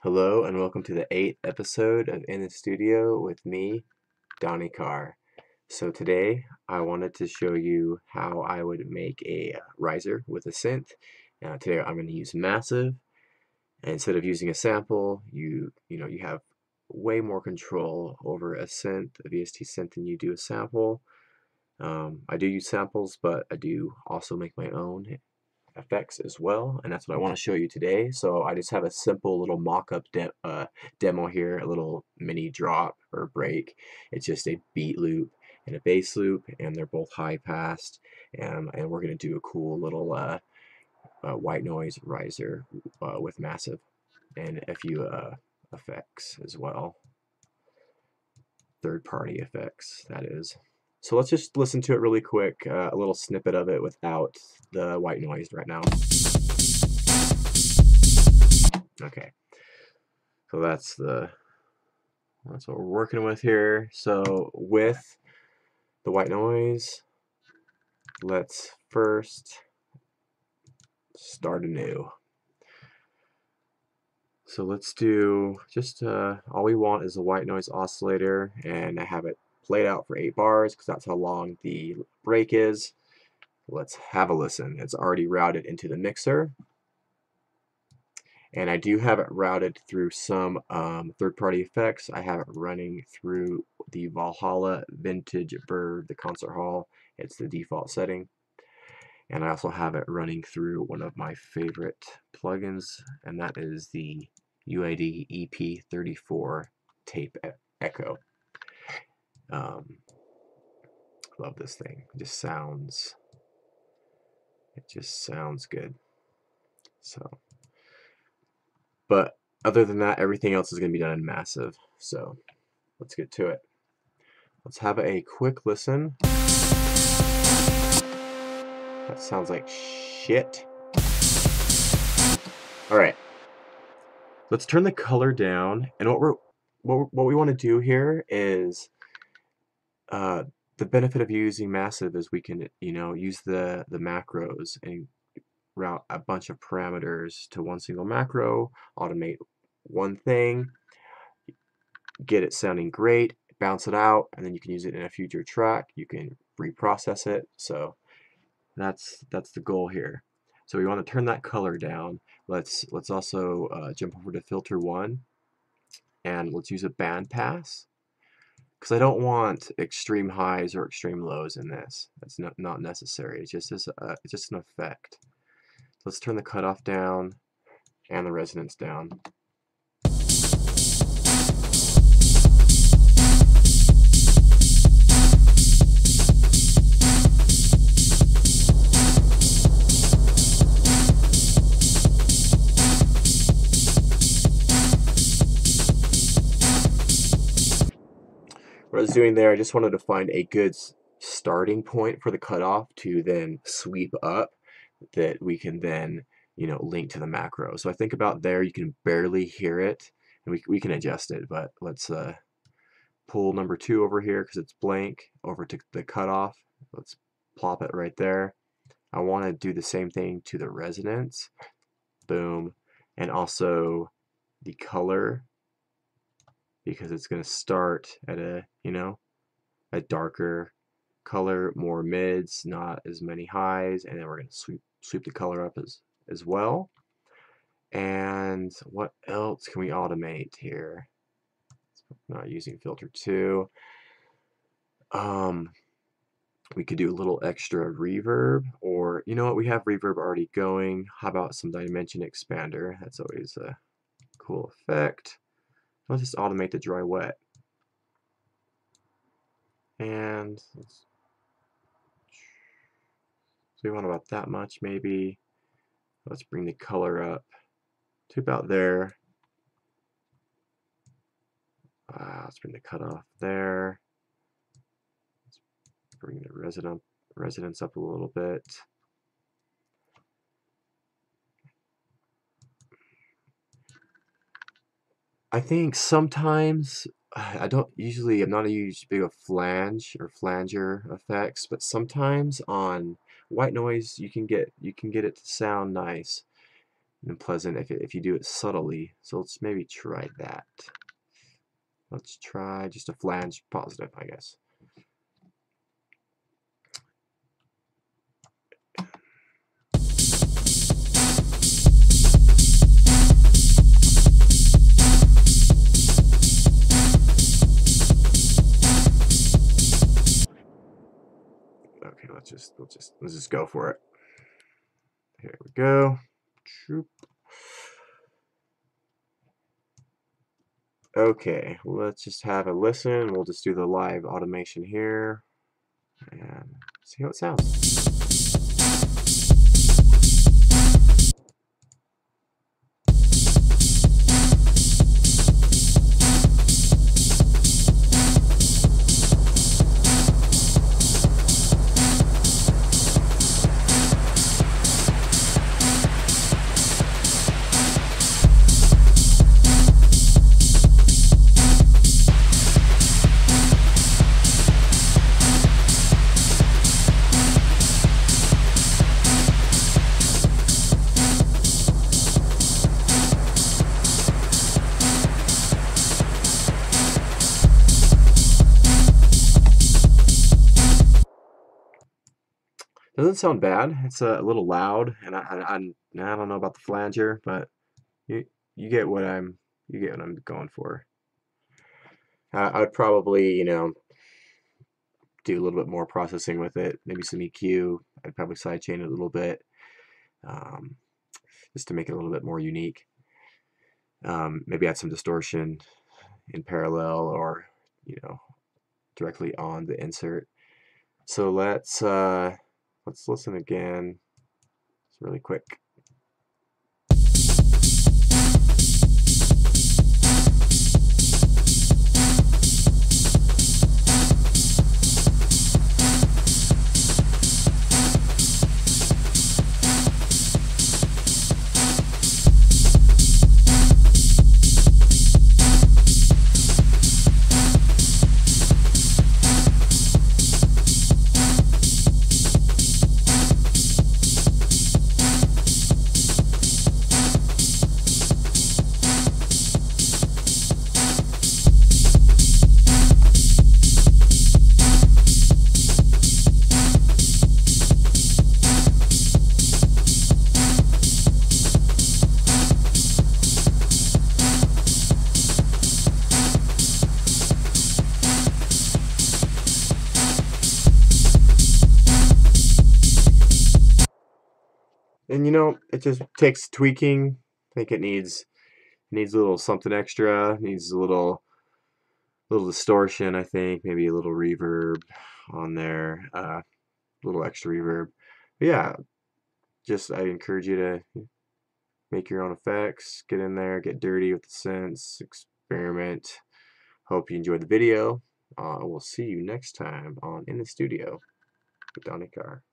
Hello and welcome to the 8th episode of In the Studio with me, Donny Carr. So today I wanted to show you how I would make a riser with a synth. Today I'm going to use Massive. And instead of using a sample, you have way more control over a synth, a VST synth, than you do a sample. I do use samples, but I do also make my own effects as well, and that's what I want to show you today. So I just have a simple little mock-up demo here, a little mini drop or break. It's just a beat loop and a bass loop, and they're both high passed, and we're going to do a cool little white noise riser with Massive and a few effects as well, third-party effects, that is. So let's just listen to it really quick, a little snippet of it without the white noise right now. Okay, so that's what we're working with here. So with the white noise, let's first start anew. So let's do just all we want is a white noise oscillator, and I have it played out for 8 bars because that's how long the break is. Let's have a listen. It's already routed into the mixer, and I do have it routed through some third-party effects. I have it running through the Valhalla Vintage Bird, the concert hall. It's the default setting. And I also have it running through one of my favorite plugins, and that is the UAD EP34 tape echo. Love this thing. It just sounds good. So, but other than that, everything else is going to be done in Massive. So let's get to it. Let's have a quick listen. That sounds like shit. All right. Let's turn the color down, and what we want to do here is the benefit of using Massive is we can use the macros and route a bunch of parameters to one single macro, automate one thing, get it sounding great, bounce it out, and then you can use it in a future track. You can reprocess it. So that's the goal here. So we want to turn that color down. Let's also jump over to filter 1, and let's use a band pass, because I don't want extreme highs or extreme lows in this. That's not necessary. It's just an effect. Let's turn the cutoff down and the resonance down. What I was doing there, I just wanted to find a good starting point for the cutoff to then sweep up, that we can then link to the macro. So I think about there, you can barely hear it, and we can adjust it, but let's pull number 2 over here because it's blank over to the cutoff. Let's plop it right there. I want to do the same thing to the resonance. Boom. And also the color, because it's going to start at a darker color, more mids, not as many highs, and then we're going to sweep the color up as well. And what else can we automate here? Not using filter 2. We could do a little extra reverb, or you know what, we have reverb already going. How about some dimension expander? That's always a cool effect. Let's just automate the dry wet. And so we want about that much maybe. Let's bring the color up to about there. Let's bring the cutoff there. Let's bring the resonance up a little bit. I think sometimes I'm not a huge big of flange or flanger effects, but sometimes on white noise you can get it to sound nice. and pleasant if you do it subtly. So let's maybe try that. Let's try just a flange positive, I guess. Okay, let's just go for it. Here we go. Okay, let's just have a listen. We'll just do the live automation here and see how it sounds. Doesn't sound bad. It's a little loud, and I don't know about the flanger, but you you get what I'm going for. I would probably, you know, do a little bit more processing with it, maybe some EQ. I'd probably sidechain it a little bit, um, just to make it a little bit more unique. Maybe add some distortion in parallel, or you know, directly on the insert. So let's listen again. It's really quick. And you know, it just takes tweaking. I think it needs a little something extra. Needs a little distortion. I think maybe a little reverb on there. A little extra reverb. But yeah, just I encourage you to make your own effects. Get in there, get dirty with the synths, experiment. Hope you enjoyed the video. We'll see you next time on In the Studio with Donny Carr.